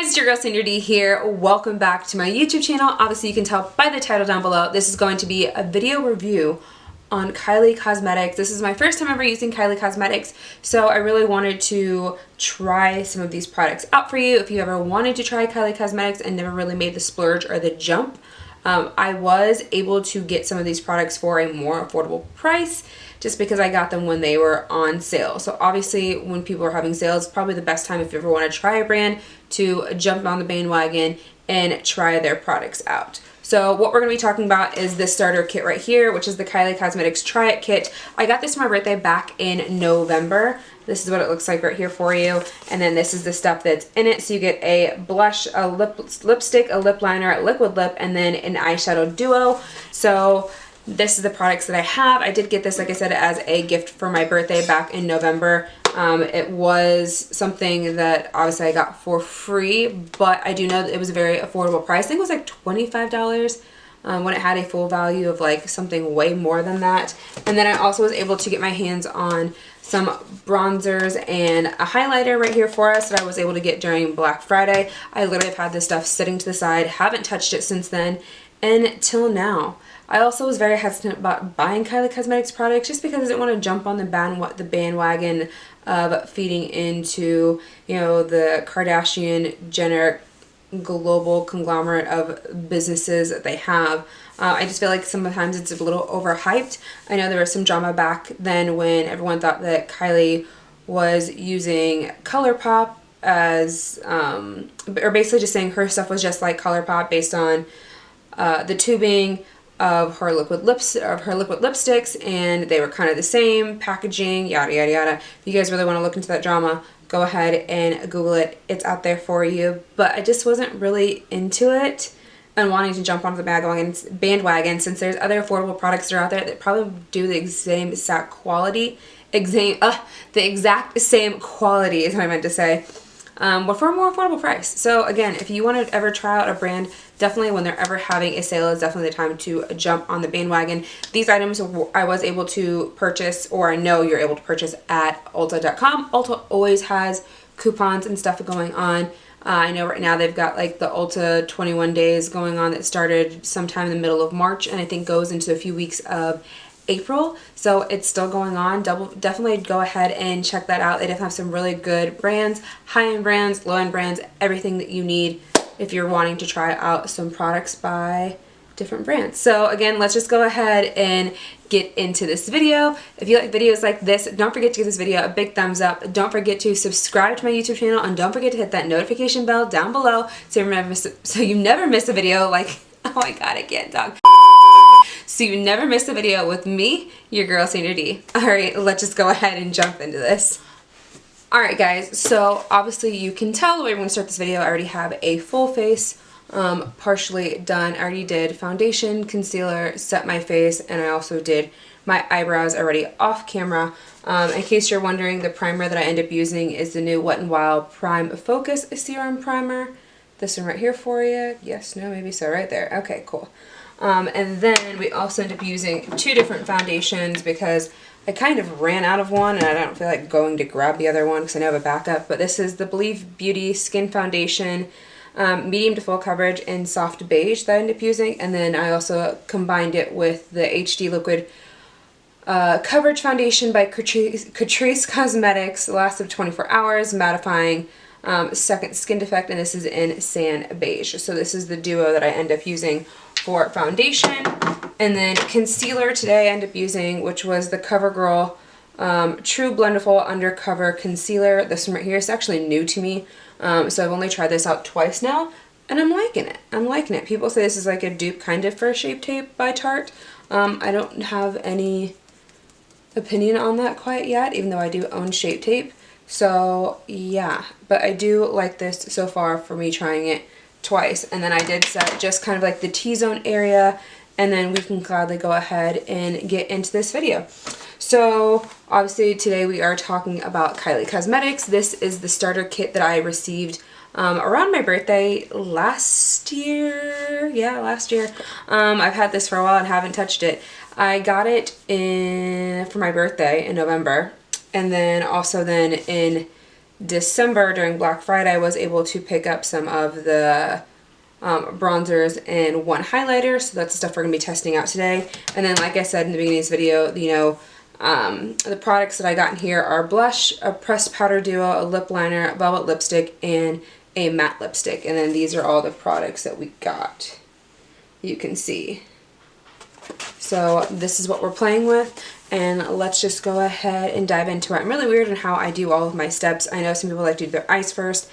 guys, it's your girl Sandra D here. Welcome back to my YouTube channel. Obviously you can tell by the title down below, this is going to be a video review on Kylie Cosmetics. This is my first time ever using Kylie Cosmetics, so I really wanted to try some of these products out for you. If you ever wanted to try Kylie Cosmetics and never really made the splurge or the jump, I was able to get some of these products for a more affordable price just because I got them when they were on sale. So obviously when people are having sales, it's probably the best time if you ever want to try a brand to jump on the bandwagon and try their products out. So what we're going to be talking about is this starter kit right here, which is the Kylie Cosmetics Try It Kit. I got this for my birthday back in November. This is what it looks like right here for you. And then this is the stuff that's in it. So you get a blush, a lipstick, a lip liner, a liquid lip, and then an eyeshadow duo. So this is the products that I have. I did get this, like I said, as a gift for my birthday back in November. It was something that obviously I got for free, but I do know that it was a very affordable price. I think it was like $25 when it had a full value of like something way more than that. And then I also was able to get my hands on some bronzers and a highlighter right here for us that I was able to get during Black Friday. I literally have had this stuff sitting to the side, haven't touched it since then until now. I also was very hesitant about buying Kylie Cosmetics products just because I didn't want to jump on the bandwagon of feeding into, you know, the Kardashian-Jenner global conglomerate of businesses that they have. I just feel like sometimes it's a little overhyped. I know there was some drama back then when everyone thought that Kylie was using ColourPop as, or basically just saying her stuff was just like ColourPop based on the tubing of her liquid lipsticks, and they were kind of the same packaging, yada yada yada. If you guys really want to look into that drama, go ahead and Google it. It's out there for you. But I just wasn't really into it and wanting to jump onto the bandwagon since there's other affordable products that are out there that probably do the same exact quality, the exact same quality is what I meant to say. But for a more affordable price. So again, if you want to ever try out a brand, definitely when they're ever having a sale is definitely the time to jump on the bandwagon. These items I was able to purchase, or I know you're able to purchase at Ulta.com. Ulta always has coupons and stuff going on. I know right now they've got like the Ulta 21 days going on that started sometime in the middle of March and I think goes into a few weeks of April, so it's still going on. Definitely go ahead and check that out. They definitely have some really good brands, high-end brands, low-end brands, everything that you need if you're wanting to try out some products by different brands. So again, let's just go ahead and get into this video. If you like videos like this, don't forget to give this video a big thumbs up. Don't forget to subscribe to my YouTube channel, and don't forget to hit that notification bell down below so you never miss a video. Like, oh my god, I can't talk. So you never miss a video with me, your girl Sandra D. Alright, let's just go ahead and jump into this. Alright guys, so obviously you can tell the way we're going to start this video, I already have a full face partially done. I already did foundation, concealer, set my face, and I also did my eyebrows already off camera. In case you're wondering, the primer that I end up using is the new Wet n Wild Prime Focus Serum Primer. This one right here for you. Yes, no, maybe so, right there. Okay, cool. And then we also end up using two different foundations because I kind of ran out of one and I don't feel like going to grab the other one because I know I have a backup. But this is the Believe Beauty Skin Foundation, medium to full coverage in soft beige that I end up using. And then I also combined it with the HD Liquid Coverage Foundation by Catrice Cosmetics, lasts of 24 hours, mattifying, second skin defect, and this is in Sand Beige. So this is the duo that I end up using for foundation. And then concealer today I end up using, which was the CoverGirl True Blendable Undercover Concealer. This one right here is actually new to me, so I've only tried this out twice now, and I'm liking it. I'm liking it. People say this is like a dupe kind of for Shape Tape by Tarte. I don't have any opinion on that quite yet, even though I do own Shape Tape. So yeah, but I do like this so far for me trying it twice. And then I did set just kind of like the T-zone area, and then we can gladly go ahead and get into this video. So obviously today we are talking about Kylie Cosmetics. This is the starter kit that I received around my birthday last year. Yeah, last year. I've had this for a while and haven't touched it. I got it for my birthday in November, and then also then in December during Black Friday, I was able to pick up some of the bronzers and one highlighter. So that's the stuff we're going to be testing out today. And then, like I said in the beginning of this video, you know, the products that I got in here are blush, a pressed powder duo, a lip liner, a velvet lipstick, and a matte lipstick. And then these are all the products that we got. You can see. So this is what we're playing with, and let's just go ahead and dive into it. I'm really weird on how I do all of my steps. I know some people like to do their eyes first.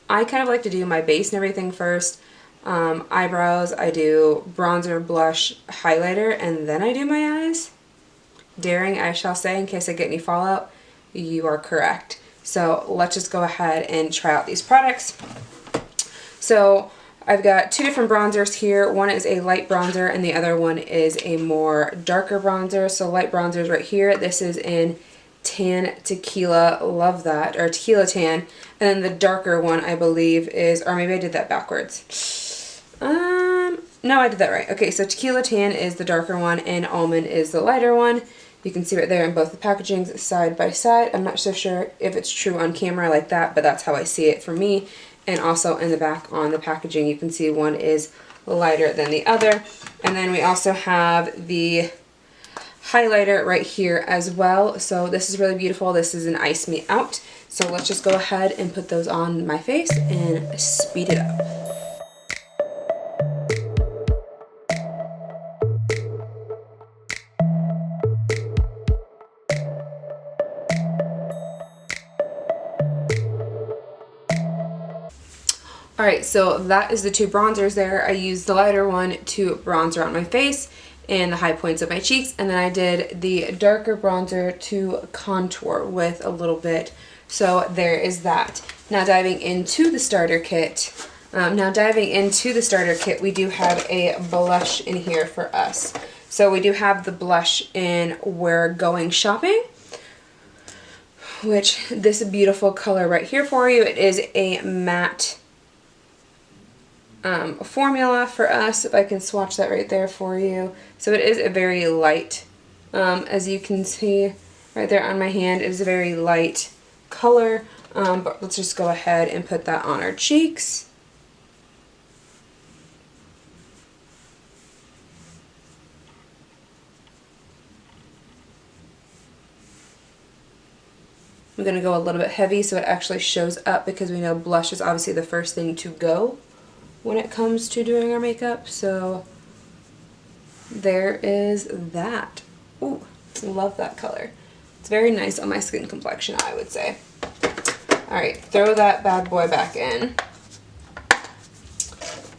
I kind of like to do my base and everything first. Eyebrows, I do bronzer, blush, highlighter, and then I do my eyes. Daring, I shall say, in case I get any fallout. You are correct. So let's just go ahead and try out these products. So I've got two different bronzers here. One is a light bronzer and the other one is a more darker bronzer. So light bronzer is right here. This is in Tan Tequila, love that, or Tequila Tan. And then the darker one I believe is, or maybe I did that backwards. No, I did that right. Okay, so Tequila Tan is the darker one and Almond is the lighter one. You can see right there in both the packagings side by side. I'm not so sure if it's true on camera like that, but that's how I see it for me. And also in the back on the packaging, you can see one is lighter than the other. And then we also have the highlighter right here as well. So this is really beautiful. This is an Ice Me Out. So let's just go ahead and put those on my face and speed it up. Alright, so that is the two bronzers there. I used the lighter one to bronzer on my face and the high points of my cheeks, and then I did the darker bronzer to contour with a little bit. So there is that. Now diving into the starter kit. We do have a blush in here for us. So we do have the blush in We're Going Shopping, which this beautiful color right here for you. It is a matte formula for us, if I can swatch that right there for you. So it is a very light, as you can see right there on my hand, it is a very light color, but let's just go ahead and put that on our cheeks. I'm going to go a little bit heavy so it actually shows up, because we know blush is obviously the first thing to go when it comes to doing our makeup. So there is that. Ooh, love that color. It's very nice on my skin complexion, I would say. Alright, throw that bad boy back in.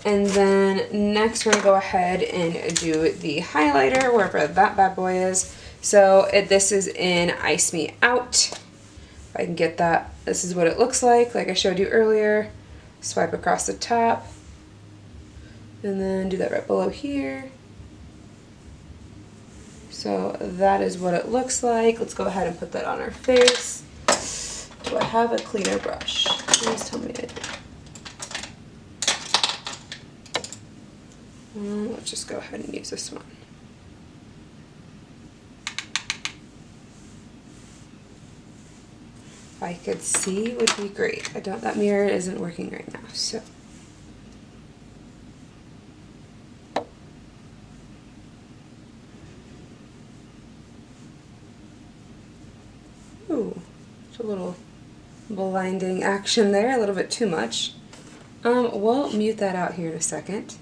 And then next we're going to go ahead and do the highlighter, wherever that bad boy is. So this is in Ice Me Out. If I can get that, this is what it looks like I showed you earlier. Swipe across the top. And then do that right below here. So that is what it looks like. Let's go ahead and put that on our face. Do I have a cleaner brush? Please tell me I do. Let's just go ahead and use this one. If I could see, would be great. That mirror isn't working right now, so. Ooh, it's a little blinding action there, a little bit too much. We'll mute that out here in a second.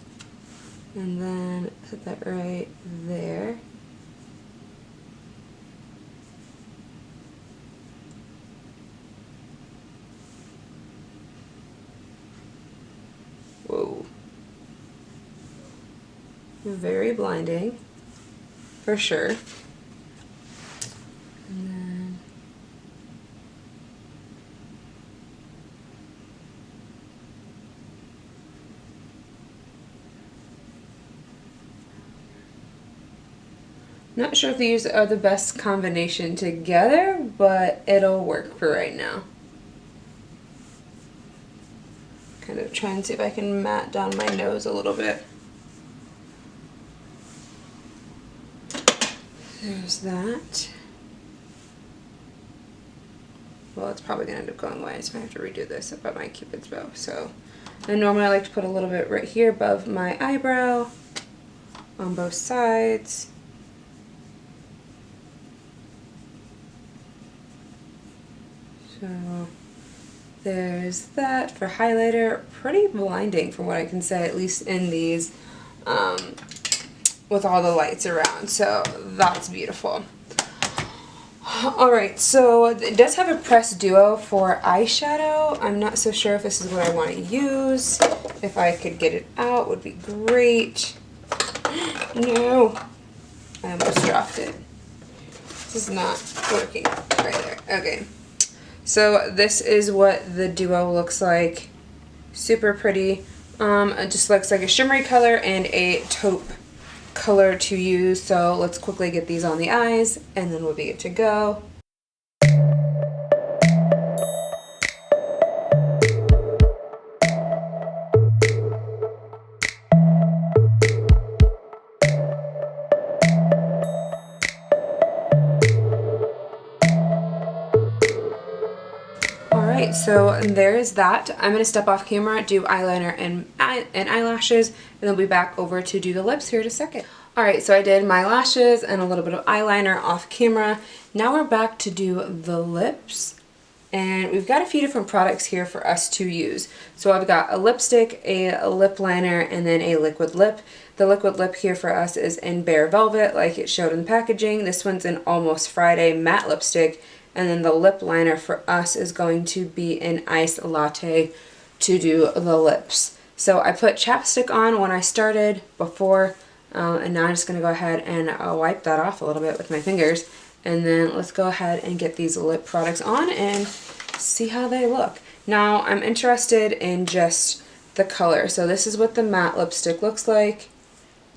And then put that right there. Whoa. Very blinding, for sure. And then not sure if these are the best combination together, but it'll work for right now. Kind of try and see if I can matte down my nose a little bit. There's that. well, it's probably gonna end up going away, so I have to redo this about my Cupid's bow. So, and normally I like to put a little bit right here above my eyebrow on both sides. So there's that for highlighter. Pretty blinding from what I can say, at least in these, with all the lights around. So that's beautiful. Alright, so it does have a press duo for eyeshadow. I'm not so sure if this is what I want to use. If I could get it out, would be great. No, I almost dropped it. This is not working right there. Okay, so this is what the duo looks like. Super pretty. It just looks like a shimmery color and a taupe color to use. So let's quickly get these on the eyes and then we'll be good to go. Alright, so there's that. I'm going to step off camera, do eyeliner and eyelashes, and then we'll be back over to do the lips here in a second. Alright, so I did my lashes and a little bit of eyeliner off camera. Now we're back to do the lips. And we've got a few different products here for us to use. So I've got a lipstick, a lip liner, and then a liquid lip. The liquid lip here for us is in Bare Velvet, like it showed in the packaging. This one's in Almost Friday matte lipstick. And then the lip liner for us is going to be in Ice Latte to do the lips. So I put chapstick on when I started before, and now I'm just going to go ahead and wipe that off a little bit with my fingers. And then let's go ahead and get these lip products on and see how they look. Now I'm interested in just the color. So this is what the matte lipstick looks like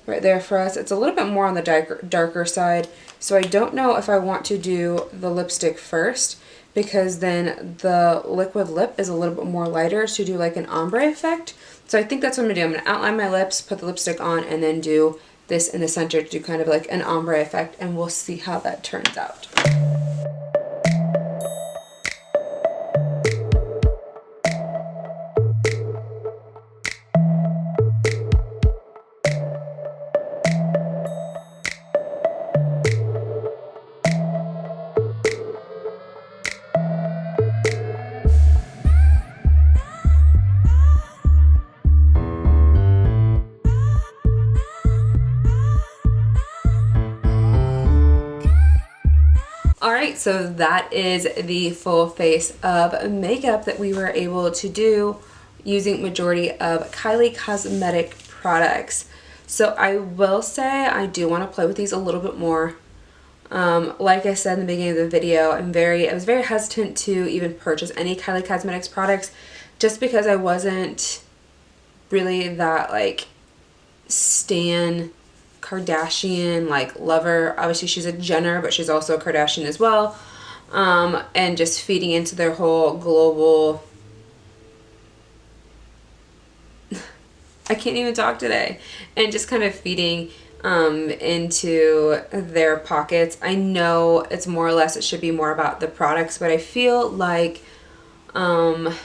right there for us. It's a little bit more on the darker side. So I don't know if I want to do the lipstick first, because then the liquid lip is a little bit more lighter to do like an ombre effect. So I think that's what I'm going to do. I'm going to outline my lips, put the lipstick on, and then do this in the center to do kind of like an ombre effect, and we'll see how that turns out. Alright, so that is the full face of makeup that we were able to do using majority of Kylie Cosmetic products. So I will say I do want to play with these a little bit more. Like I said in the beginning of the video, I was very hesitant to even purchase any Kylie Cosmetics products just because I wasn't really that like stan Kardashian like lover. Obviously she's a Jenner, but she's also a Kardashian as well, and just feeding into their whole global I can't even talk today, and just kind of feeding into their pockets. I know it's more or less, it should be more about the products, but I feel like that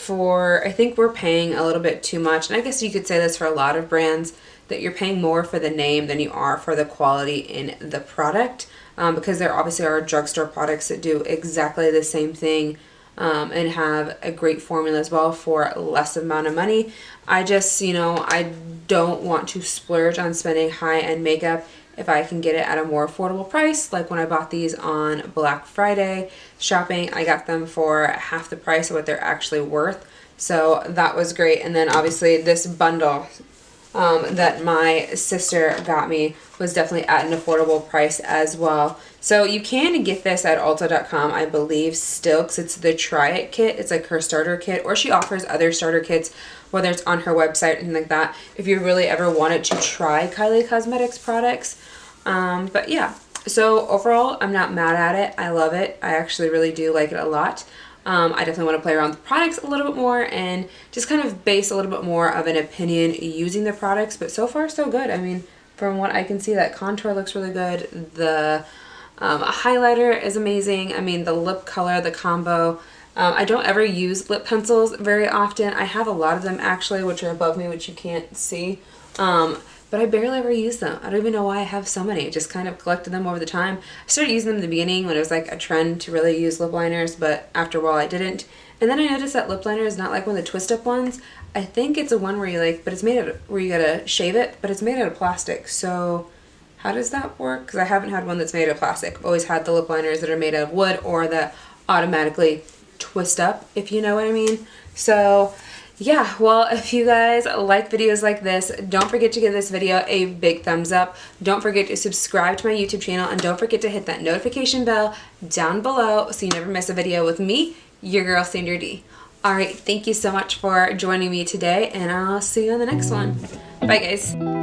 I think we're paying a little bit too much, and I guess you could say this for a lot of brands, that you're paying more for the name than you are for the quality in the product, because there obviously are drugstore products that do exactly the same thing and have a great formula as well for less amount of money. I just, I don't want to splurge on spending high-end makeup if I can get it at a more affordable price. Like when I bought these on Black Friday shopping, I got them for half the price of what they're actually worth. So that was great. And then obviously this bundle that my sister got me was definitely at an affordable price as well. So you can get this at Ulta.com, I believe, still, because it's the Try It kit. It's like her starter kit, or she offers other starter kits, whether it's on her website or anything like that, if you really ever wanted to try Kylie Cosmetics products. But yeah, so overall, I'm not mad at it. I love it. I actually really do like it a lot. I definitely want to play around with the products a little bit more and just kind of base a little bit more of an opinion using the products, but so far so good. I mean, from what I can see, that contour looks really good. The A highlighter is amazing. I mean, the lip color, the combo. I don't ever use lip pencils very often. I have a lot of them actually, which are above me, which you can't see. But I barely ever use them. I don't even know why I have so many. I just kind of collected them over the time. I started using them in the beginning when it was like a trend to really use lip liners, but after a while I didn't. And then I noticed that lip liner is not like one of the twist up ones. I think it's a one where you like, but it's made out of, where you gotta shave it, but it's made out of plastic. So how does that work? Because I haven't had one that's made out of plastic. I've always had the lip liners that are made out of wood or that automatically twist up, if you know what I mean. So yeah, well, if you guys like videos like this, don't forget to give this video a big thumbs up. Don't forget to subscribe to my YouTube channel, and don't forget to hit that notification bell down below so you never miss a video with me, your girl Sandra D. Alright, thank you so much for joining me today, and I'll see you on the next one. Bye guys.